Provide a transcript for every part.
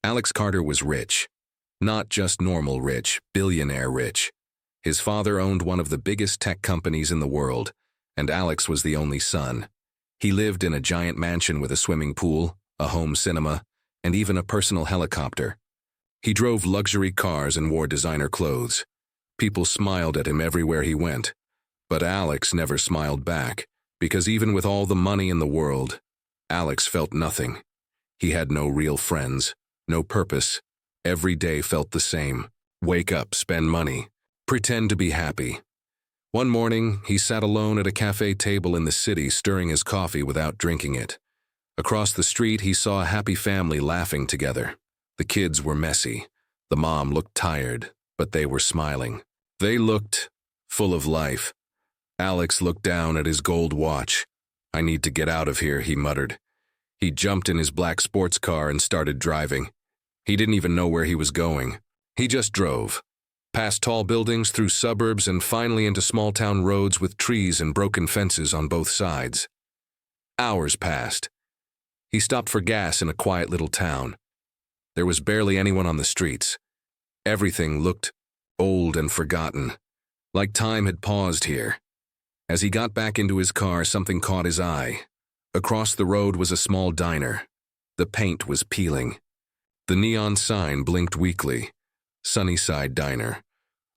Alex Carter was rich. Not just normal rich, billionaire rich. His father owned one of the biggest tech companies in the world, and Alex was the only son. He lived in a giant mansion with a swimming pool, a home cinema, and even a personal helicopter. He drove luxury cars and wore designer clothes. People smiled at him everywhere he went. But Alex never smiled back, because even with all the money in the world, Alex felt nothing. He had no real friends, no purpose. Every day felt the same. Wake up, spend money, pretend to be happy. One morning, he sat alone at a cafe table in the city, stirring his coffee without drinking it. Across the street, he saw a happy family laughing together. The kids were messy. The mom looked tired, but they were smiling. They looked full of life. Alex looked down at his gold watch. "I need to get out of here," he muttered. He jumped in his black sports car and started driving. He didn't even know where he was going. He just drove. Past tall buildings, through suburbs, and finally into small-town roads with trees and broken fences on both sides. Hours passed. He stopped for gas in a quiet little town. There was barely anyone on the streets. Everything looked old and forgotten, like time had paused here. As he got back into his car, something caught his eye. Across the road was a small diner. The paint was peeling. The neon sign blinked weakly. Sunnyside Diner.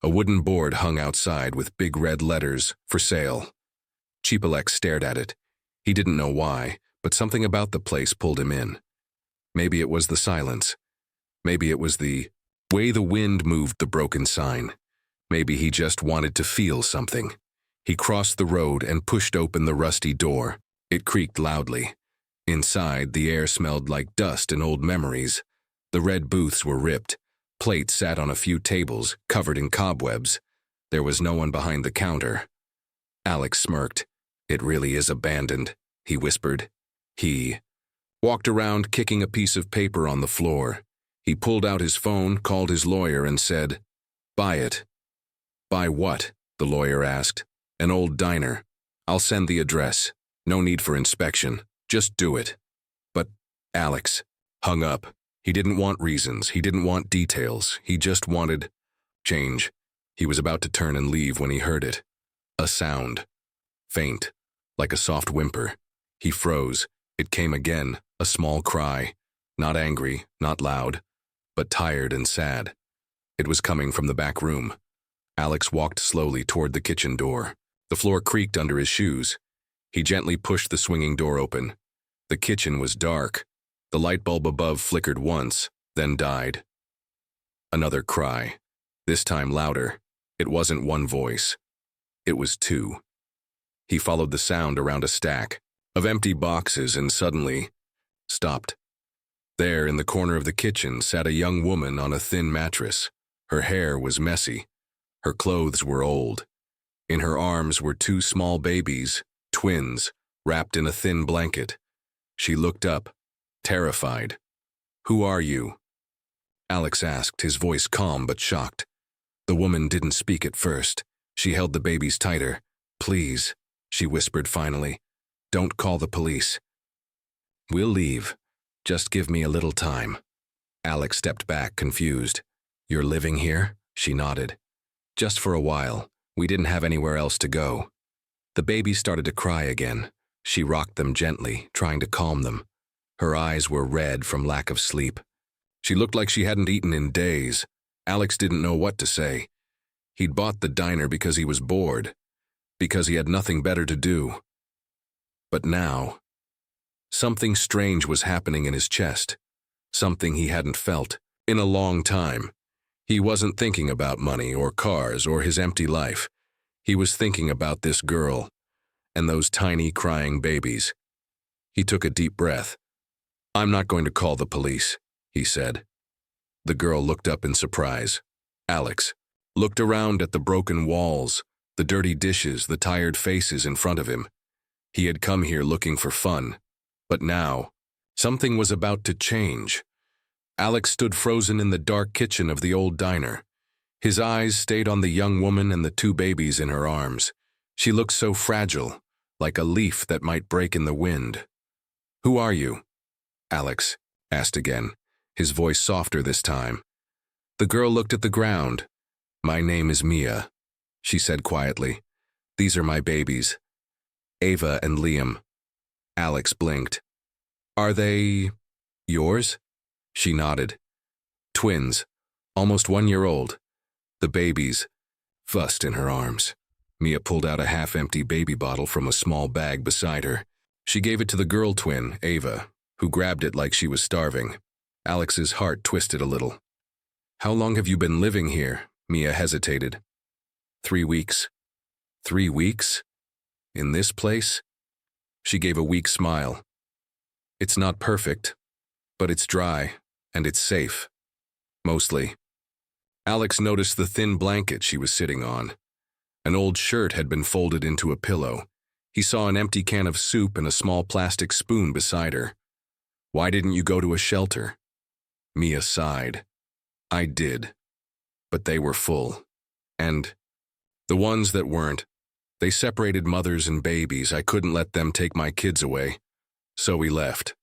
A wooden board hung outside with big red letters, "For sale." Cheapalek stared at it. He didn't know why, but something about the place pulled him in. Maybe it was the silence. Maybe it was the way the wind moved the broken sign. Maybe he just wanted to feel something. He crossed the road and pushed open the rusty door. It creaked loudly. Inside, the air smelled like dust and old memories. The red booths were ripped. Plates sat on a few tables, covered in cobwebs. There was no one behind the counter. Alex smirked. "It really is abandoned," he whispered. He walked around, kicking a piece of paper on the floor. He pulled out his phone, called his lawyer, and said, "Buy it." "Buy what?" the lawyer asked. "An old diner. I'll send the address. No need for inspection. Just do it." But Alex hung up. He didn't want reasons. He didn't want details. He just wanted change. He was about to turn and leave when he heard it. A sound. Faint, like a soft whimper. He froze. It came again, a small cry. Not angry, not loud, but tired and sad. It was coming from the back room. Alex walked slowly toward the kitchen door. The floor creaked under his shoes. He gently pushed the swinging door open. The kitchen was dark. The light bulb above flickered once, then died. Another cry. This time louder. It wasn't one voice. It was two. He followed the sound around a stack of empty boxes and suddenly stopped. There, in the corner of the kitchen, sat a young woman on a thin mattress. Her hair was messy. Her clothes were old. In her arms were two small babies, twins, wrapped in a thin blanket. She looked up, terrified. "Who are you?" Alex asked, his voice calm but shocked. The woman didn't speak at first. She held the babies tighter. "Please," she whispered finally, "don't call the police. We'll leave. Just give me a little time." Alex stepped back, confused. "You're living here?" She nodded. "Just for a while. We didn't have anywhere else to go." The babies started to cry again. She rocked them gently, trying to calm them. Her eyes were red from lack of sleep. She looked like she hadn't eaten in days. Alex didn't know what to say. He'd bought the diner because he was bored, because he had nothing better to do. But now, something strange was happening in his chest, something he hadn't felt in a long time. He wasn't thinking about money or cars or his empty life. He was thinking about this girl and those tiny crying babies. He took a deep breath. "I'm not going to call the police," he said. The girl looked up in surprise. Alex looked around at the broken walls, the dirty dishes, the tired faces in front of him. He had come here looking for fun, but now, something was about to change. Alex stood frozen in the dark kitchen of the old diner. His eyes stayed on the young woman and the two babies in her arms. She looked so fragile, like a leaf that might break in the wind. "Who are you?" Alex asked again. his voice softer this time. The girl looked at the ground. "My name is Mia," she said quietly. "These are my babies, Ava and Liam." Alex blinked. "Are they yours?" She nodded. "Twins, almost 1 year old. The babies," fussed in her arms. Mia pulled out a half-empty baby bottle from a small bag beside her. She gave it to the girl twin, Ava, who grabbed it like she was starving. Alex's heart twisted a little. "How long have you been living here?" Mia hesitated. 3 weeks. 3 weeks? In this place? She gave a weak smile. "It's not perfect, but it's dry, and it's safe. Mostly." Alex noticed the thin blanket she was sitting on. An old shirt had been folded into a pillow. He saw an empty can of soup and a small plastic spoon beside her. "Why didn't you go to a shelter?" Mia sighed. "I did, but they were full. And the ones that weren't, they separated mothers and babies. I couldn't let them take my kids away. So we left."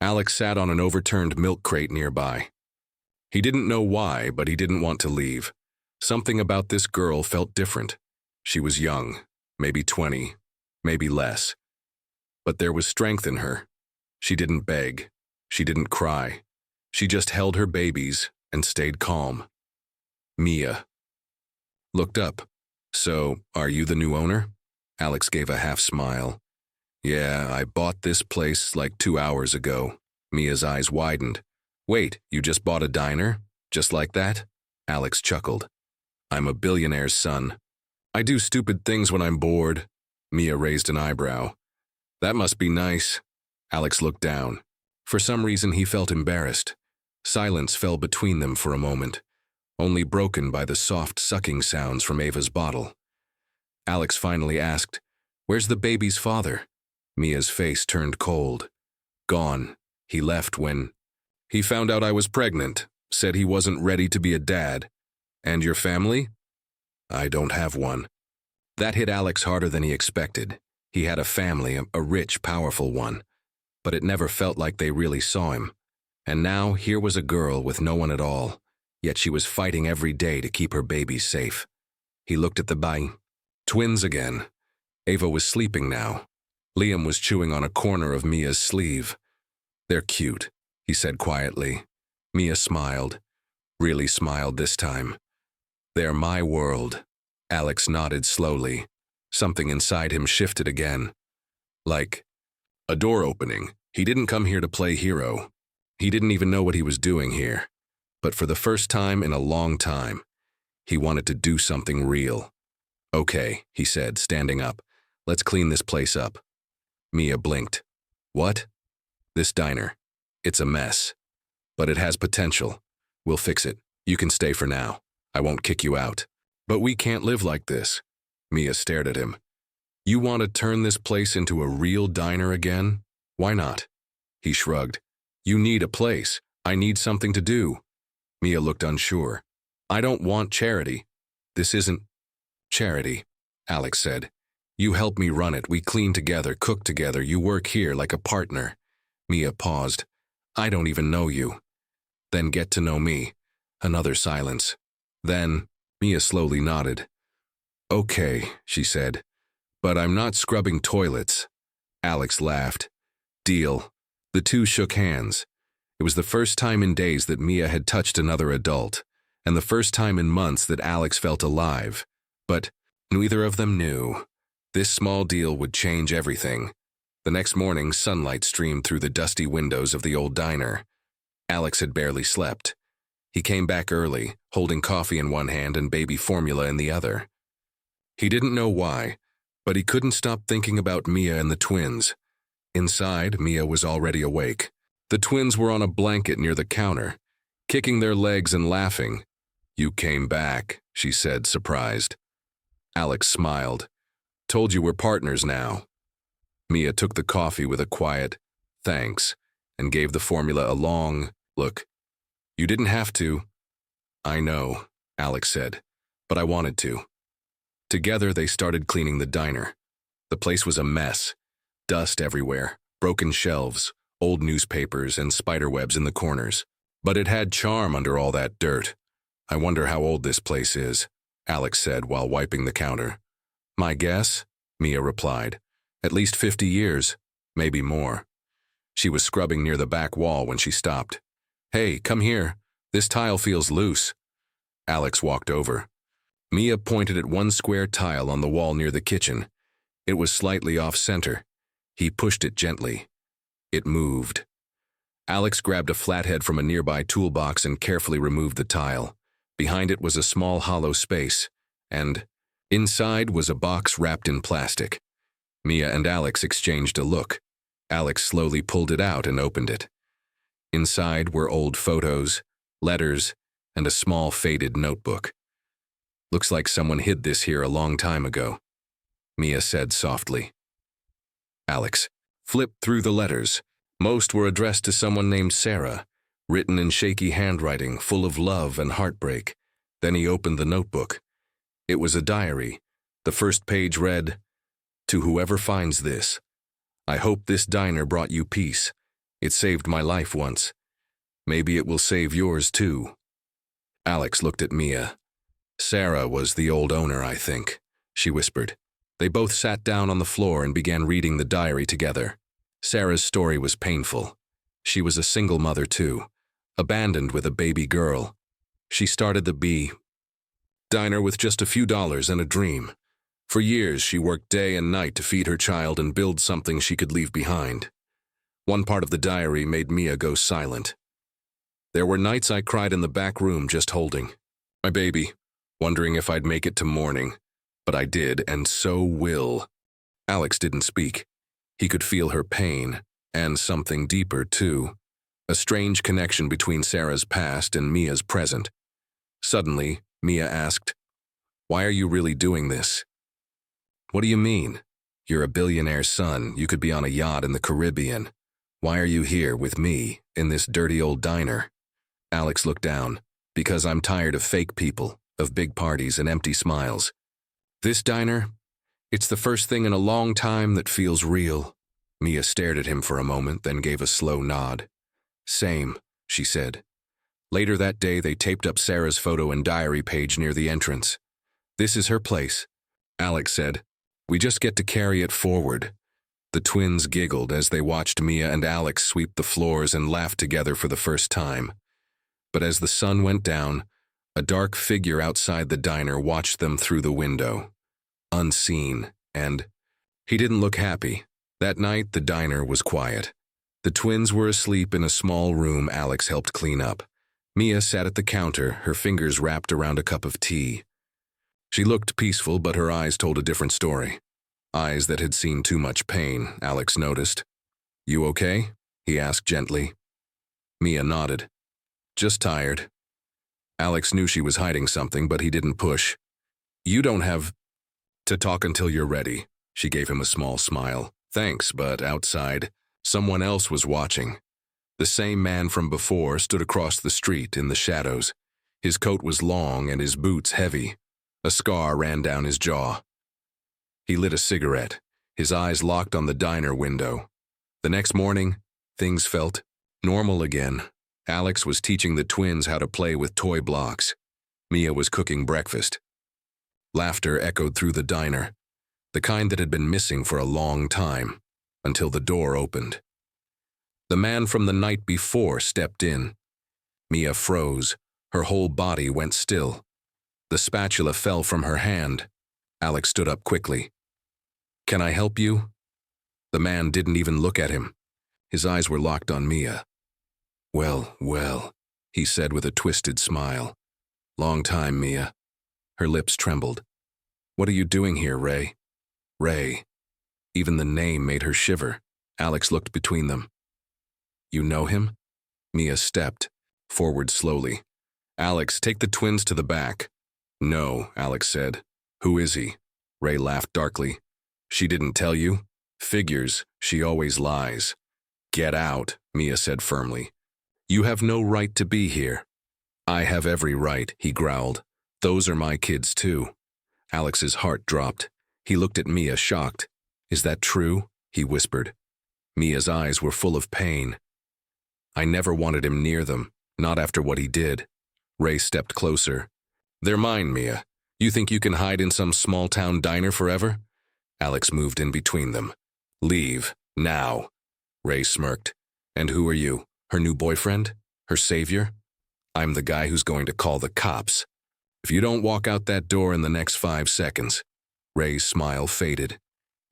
Alex sat on an overturned milk crate nearby. He didn't know why, but he didn't want to leave. Something about this girl felt different. She was young, maybe 20, maybe less. But there was strength in her. She didn't beg. She didn't cry. She just held her babies and stayed calm. Mia looked up. "So, are you the new owner?" Alex gave a half smile. "Yeah, I bought this place like 2 hours ago." Mia's eyes widened. "Wait, you just bought a diner? Just like that?" Alex chuckled. "I'm a billionaire's son. I do stupid things when I'm bored." Mia raised an eyebrow. "That must be nice." Alex looked down. For some reason he felt embarrassed. Silence fell between them for a moment, only broken by the soft sucking sounds from Ava's bottle. Alex finally asked, "Where's the baby's father?" Mia's face turned cold. "Gone. He left when he found out I was pregnant, said he wasn't ready to be a dad." "And your family?" "I don't have one." That hit Alex harder than he expected. He had a family, a rich, powerful one, but it never felt like they really saw him. And now here was a girl with no one at all, yet she was fighting every day to keep her babies safe. He looked at the twins again. Ava was sleeping now. Liam was chewing on a corner of Mia's sleeve. "They're cute," he said quietly. Mia smiled. Really smiled this time. "They're my world." Alex nodded slowly. Something inside him shifted again. Like a door opening. He didn't come here to play hero. He didn't even know what he was doing here. But for the first time in a long time, he wanted to do something real. "Okay," he said, standing up. "Let's clean this place up." Mia blinked. "What?" "This diner. It's a mess. But it has potential. We'll fix it. You can stay for now. I won't kick you out." "But we can't live like this." Mia stared at him. "You want to turn this place into a real diner again? Why not?" He shrugged. "You need a place. I need something to do." Mia looked unsure. "I don't want charity." "This isn't charity," Alex said. "You help me run it. We clean together, cook together. You work here like a partner." Mia paused. "I don't even know you." "Then get to know me." Another silence. Then Mia slowly nodded. "Okay," she said, "but I'm not scrubbing toilets." Alex laughed. "Deal." The two shook hands. It was the first time in days that Mia had touched another adult, and the first time in months that Alex felt alive. But neither of them knew. This small deal would change everything. The next morning, sunlight streamed through the dusty windows of the old diner. Alex had barely slept. He came back early, holding coffee in one hand and baby formula in the other. He didn't know why, but he couldn't stop thinking about Mia and the twins. Inside, Mia was already awake. The twins were on a blanket near the counter, kicking their legs and laughing. "You came back," she said, surprised. Alex smiled. "Told you we're partners now." Mia took the coffee with a quiet, "Thanks," and gave the formula a long look. "You didn't have to." "I know," Alex said, "but I wanted to." Together they started cleaning the diner. The place was a mess. Dust everywhere, broken shelves, old newspapers, and spiderwebs in the corners. But it had charm under all that dirt. I wonder how old this place is, Alex said while wiping the counter. My guess? Mia replied. At least 50 years, maybe more. She was scrubbing near the back wall when she stopped. Hey, come here. This tile feels loose. Alex walked over. Mia pointed at one square tile on the wall near the kitchen. It was slightly off-center. He pushed it gently. It moved. Alex grabbed a flathead from a nearby toolbox and carefully removed the tile. Behind it was a small hollow space, and inside was a box wrapped in plastic. Mia and Alex exchanged a look. Alex slowly pulled it out and opened it. Inside were old photos, letters, and a small faded notebook. Looks like someone hid this here a long time ago, Mia said softly. Alex flipped through the letters. Most were addressed to someone named Sarah, written in shaky handwriting, full of love and heartbreak. Then he opened the notebook. It was a diary. The first page read, "To whoever finds this, I hope this diner brought you peace. It saved my life once. Maybe it will save yours too." Alex looked at Mia. Sarah was the old owner, I think, she whispered. They both sat down on the floor and began reading the diary together. Sarah's story was painful. She was a single mother too, abandoned with a baby girl. She started the B diner with just a few dollars and a dream. For years, she worked day and night to feed her child and build something she could leave behind. One part of the diary made Mia go silent. There were nights I cried in the back room just holding my baby, wondering if I'd make it to morning. But I did, and so will. Alex didn't speak. He could feel her pain, and something deeper, too. A strange connection between Sarah's past and Mia's present. Suddenly, Mia asked, "Why are you really doing this?" "What do you mean? You're a billionaire's son. You could be on a yacht in the Caribbean. Why are you here with me, in this dirty old diner?" Alex looked down. "Because I'm tired of fake people, of big parties and empty smiles. This diner, it's the first thing in a long time that feels real." Mia stared at him for a moment, then gave a slow nod. "Same," she said. Later that day, they taped up Sarah's photo and diary page near the entrance. "This is her place," Alex said. "We just get to carry it forward." The twins giggled as they watched Mia and Alex sweep the floors and laughed together for the first time. But as the sun went down, a dark figure outside the diner watched them through the window. Unseen, and he didn't look happy. That night, the diner was quiet. The twins were asleep in a small room Alex helped clean up. Mia sat at the counter, her fingers wrapped around a cup of tea. She looked peaceful, but her eyes told a different story. Eyes that had seen too much pain, Alex noticed. "You okay?" he asked gently. Mia nodded. "Just tired." Alex knew she was hiding something, but he didn't push. "You don't have to talk until you're ready." She gave him a small smile. "Thanks, but outside, someone else was watching." The same man from before stood across the street in the shadows. His coat was long and his boots heavy. A scar ran down his jaw. He lit a cigarette, his eyes locked on the diner window. The next morning, things felt normal again. Alex was teaching the twins how to play with toy blocks. Mia was cooking breakfast. Laughter echoed through the diner, the kind that had been missing for a long time, until the door opened. The man from the night before stepped in. Mia froze. Her whole body went still. The spatula fell from her hand. Alex stood up quickly. "Can I help you?" The man didn't even look at him. His eyes were locked on Mia. Well, he said with a twisted smile. "Long time, Mia." Her lips trembled. "What are you doing here, Ray?" Ray. Even the name made her shiver. Alex looked between them. "You know him?" Mia stepped forward slowly. "Alex, take the twins to the back." "No," Alex said. "Who is he?" Ray laughed darkly. "She didn't tell you?" "Figures. She always lies." "Get out," Mia said firmly. "You have no right to be here." "I have every right," he growled. "Those are my kids too." Alex's heart dropped. He looked at Mia, shocked. "Is that true?" he whispered. Mia's eyes were full of pain. "I never wanted him near them. Not after what he did. Ray stepped closer. They're mine, Mia. You think you can hide in some small-town diner forever? Alex moved in between them. Leave, now. Ray smirked. And who are you? Her new boyfriend? Her savior? I'm the guy who's going to call the cops. If you don't walk out that door in the next 5 seconds. Ray's smile faded.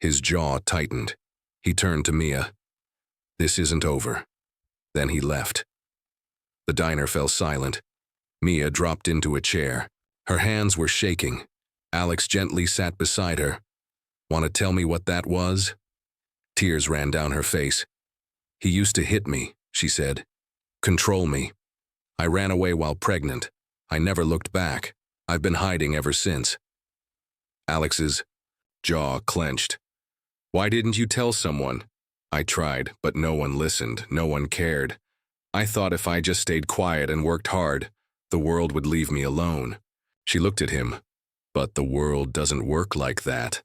His jaw tightened. He turned to Mia. This isn't over. Then he left. The diner fell silent. Mia dropped into a chair. Her hands were shaking. Alex gently sat beside her. Want to tell me what that was? Tears ran down her face. He used to hit me, she said. Control me. I ran away while pregnant. I never looked back. I've been hiding ever since. Alex's jaw clenched. Why didn't you tell someone? I tried, but no one listened, no one cared. I thought if I just stayed quiet and worked hard, the world would leave me alone. She looked at him. But the world doesn't work like that.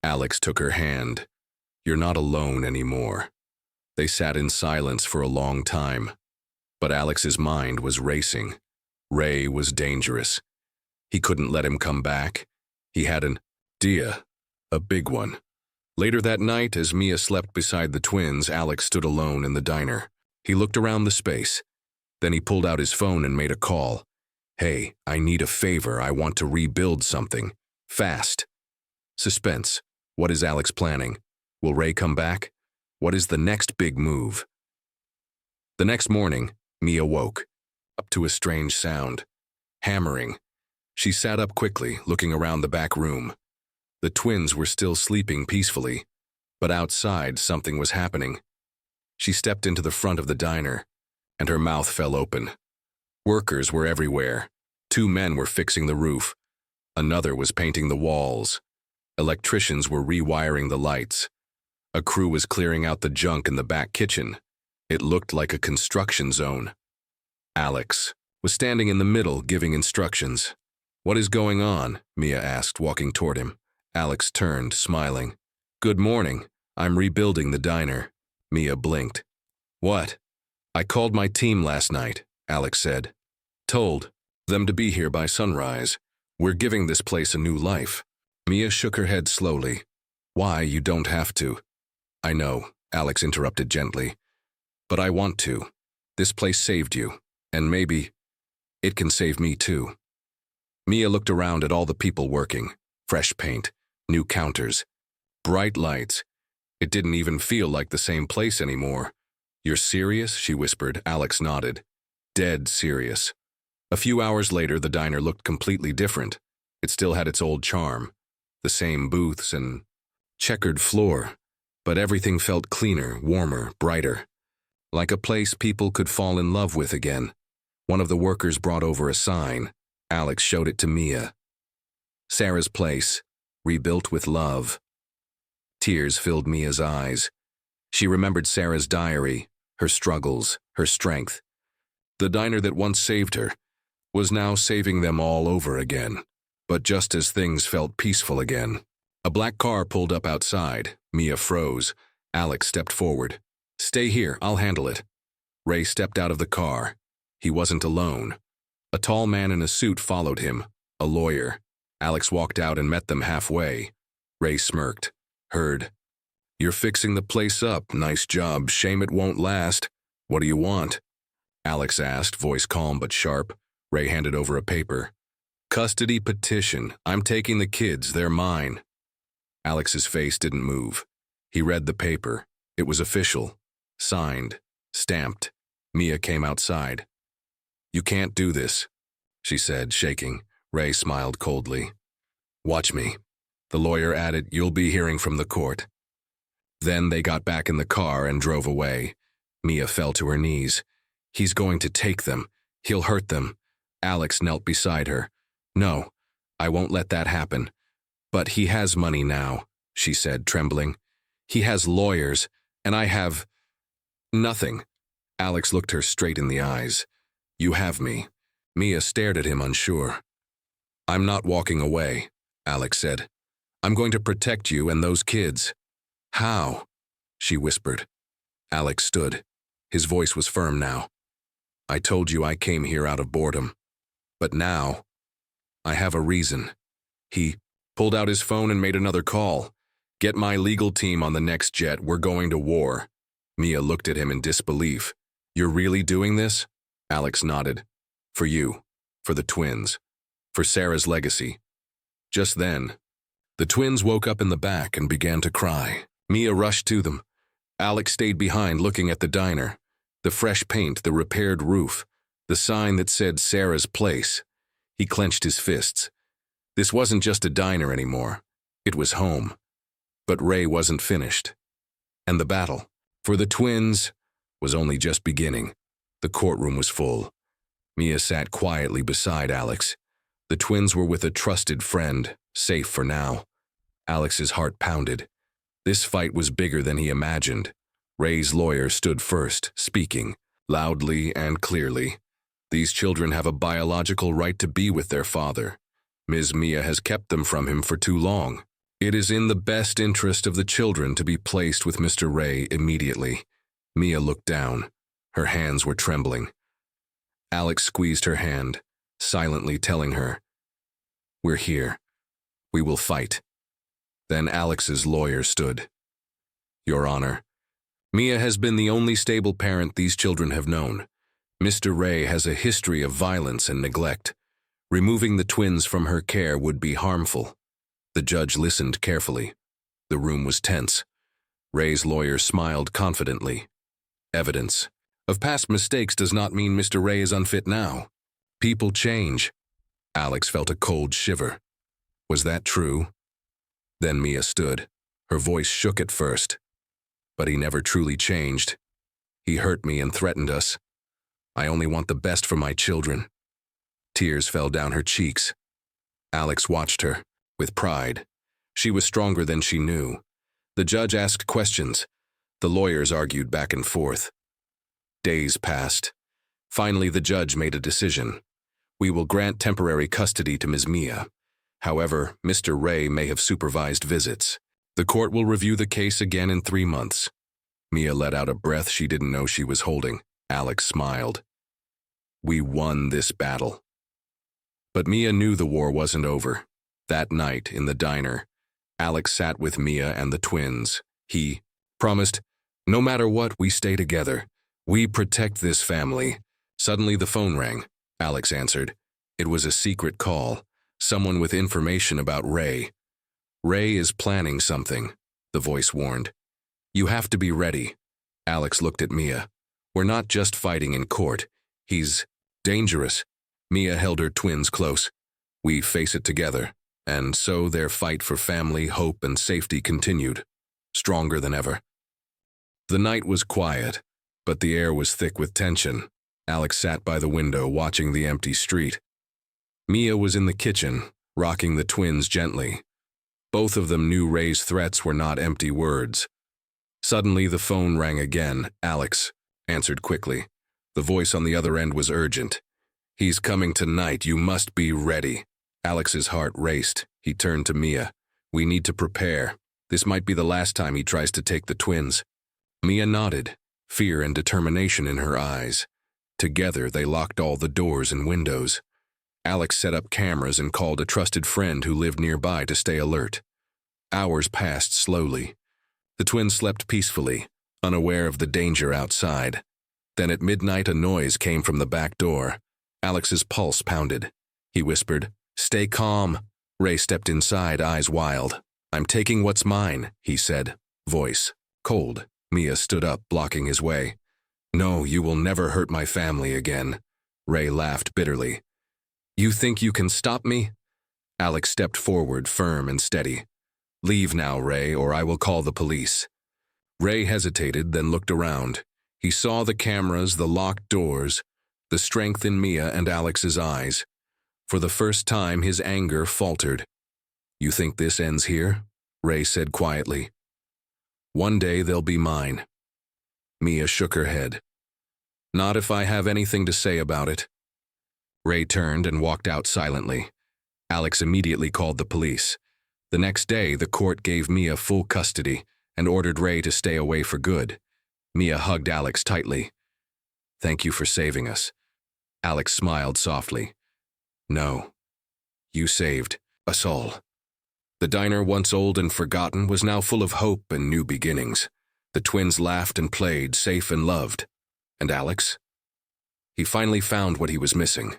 Alex took her hand. You're not alone anymore. They sat in silence for a long time. But Alex's mind was racing. Ray was dangerous. He couldn't let him come back. He had an idea, a big one. Later that night, as Mia slept beside the twins, Alex stood alone in the diner. He looked around the space. Then he pulled out his phone and made a call. Hey, I need a favor. I want to rebuild something. Fast. Suspense. What is Alex planning? Will Ray come back? What is the next big move? The next morning, Mia woke, up to a strange sound. Hammering. She sat up quickly, looking around the back room. The twins were still sleeping peacefully, but outside something was happening. She stepped into the front of the diner, and her mouth fell open. Workers were everywhere. 2 men were fixing the roof. Another was painting the walls. Electricians were rewiring the lights. A crew was clearing out the junk in the back kitchen. It looked like a construction zone. Alex was standing in the middle, giving instructions. What is going on? Mia asked, walking toward him. Alex turned, smiling. Good morning. I'm rebuilding the diner. Mia blinked. What? I called my team last night, Alex said. Told them to be here by sunrise. We're giving this place a new life. Mia shook her head slowly. Why, you don't have to. I know, Alex interrupted gently. But I want to. This place saved you, and maybe it can save me too. Mia looked around at all the people working. Fresh paint, new counters, bright lights. It didn't even feel like the same place anymore. You're serious? She whispered. Alex nodded. Dead serious. A few hours later, the diner looked completely different. It still had its old charm. The same booths and checkered floor. But everything felt cleaner, warmer, brighter. Like a place people could fall in love with again. One of the workers brought over a sign. Alex showed it to Mia. Sarah's place, rebuilt with love. Tears filled Mia's eyes. She remembered Sarah's diary, her struggles, her strength. The diner that once saved her was now saving them all over again. But just as things felt peaceful again, a black car pulled up outside. Mia froze. Alex stepped forward. Stay here, I'll handle it. Ray stepped out of the car. He wasn't alone. A tall man in a suit followed him, a lawyer. Alex walked out and met them halfway. Ray smirked. Heard. You're fixing the place up. Nice job. Shame it won't last. What do you want? Alex asked, voice calm but sharp. Ray handed over a paper. Custody petition. I'm taking the kids. They're mine. Alex's face didn't move. He read the paper. It was official. Signed. Stamped. Mia came outside. You can't do this, she said, shaking. Ray smiled coldly. Watch me. The lawyer added, you'll be hearing from the court. Then they got back in the car and drove away. Mia fell to her knees. He's going to take them. He'll hurt them. Alex knelt beside her. No, I won't let that happen. But he has money now, she said, trembling. He has lawyers, and I have nothing. Alex looked her straight in the eyes. You have me. Mia stared at him, unsure. I'm not walking away, Alex said. I'm going to protect you and those kids. How? She whispered. Alex stood. His voice was firm now. I told you I came here out of boredom. But now, I have a reason. He pulled out his phone and made another call. Get my legal team on the next jet, we're going to war. Mia looked at him in disbelief. You're really doing this? Alex nodded. For you, for the twins, for Sarah's legacy. Just then, the twins woke up in the back and began to cry. Mia rushed to them. Alex stayed behind looking at the diner. The fresh paint, the repaired roof, the sign that said Sarah's Place. He clenched his fists. This wasn't just a diner anymore. It was home. But Ray wasn't finished. And the battle, for the twins, was only just beginning. The courtroom was full. Mia sat quietly beside Alex. The twins were with a trusted friend, safe for now. Alex's heart pounded. This fight was bigger than he imagined. Ray's lawyer stood first, speaking, loudly and clearly. These children have a biological right to be with their father. Ms. Mia has kept them from him for too long. It is in the best interest of the children to be placed with Mr. Ray immediately. Mia looked down. Her hands were trembling. Alex squeezed her hand, silently telling her, We're here. We will fight. Then Alex's lawyer stood. Your Honor, Mia has been the only stable parent these children have known. Mr. Ray has a history of violence and neglect. Removing the twins from her care would be harmful. The judge listened carefully. The room was tense. Ray's lawyer smiled confidently. Evidence of past mistakes does not mean Mr. Ray is unfit now. People change. Alex felt a cold shiver. Was that true? Then Mia stood. Her voice shook at first. But he never truly changed. He hurt me and threatened us. I only want the best for my children. Tears fell down her cheeks. Alex watched her, with pride. She was stronger than she knew. The judge asked questions. The lawyers argued back and forth. Days passed. Finally, the judge made a decision. We will grant temporary custody to Ms. Mia. However, Mr. Ray may have supervised visits. The court will review the case again in 3 months. Mia let out a breath she didn't know she was holding. Alex smiled. We won this battle. But Mia knew the war wasn't over. That night, in the diner, Alex sat with Mia and the twins. He promised, no matter what, we stay together. We protect this family. Suddenly the phone rang. Alex answered. It was a secret call. Someone with information about Ray. Ray is planning something, the voice warned. You have to be ready. Alex looked at Mia. We're not just fighting in court. He's dangerous. Mia held her twins close. We face it together. And so their fight for family, hope, and safety continued, stronger than ever. The night was quiet, but the air was thick with tension. Alex sat by the window watching the empty street. Mia was in the kitchen, rocking the twins gently. Both of them knew Ray's threats were not empty words. Suddenly the phone rang again. Alex answered quickly. The voice on the other end was urgent. He's coming tonight. You must be ready. Alex's heart raced. He turned to Mia. We need to prepare. This might be the last time he tries to take the twins. Mia nodded, fear and determination in her eyes. Together they locked all the doors and windows. Alex set up cameras and called a trusted friend who lived nearby to stay alert. Hours passed slowly. The twins slept peacefully, unaware of the danger outside. Then at midnight a noise came from the back door. Alex's pulse pounded. He whispered, Stay calm. Ray stepped inside, eyes wild. I'm taking what's mine, he said, voice cold. Mia stood up, blocking his way. No, you will never hurt my family again. Ray laughed bitterly. You think you can stop me? Alex stepped forward, firm and steady. Leave now, Ray, or I will call the police. Ray hesitated, then looked around. He saw the cameras, the locked doors, the strength in Mia and Alex's eyes. For the first time, his anger faltered. You think this ends here? Ray said quietly. One day they'll be mine. Mia shook her head. Not if I have anything to say about it. Ray turned and walked out silently. Alex immediately called the police. The next day, the court gave Mia full custody and ordered Ray to stay away for good. Mia hugged Alex tightly. Thank you for saving us. Alex smiled softly. No, you saved us all. The diner, once old and forgotten, was now full of hope and new beginnings. The twins laughed and played, safe and loved. And Alex? He finally found what he was missing.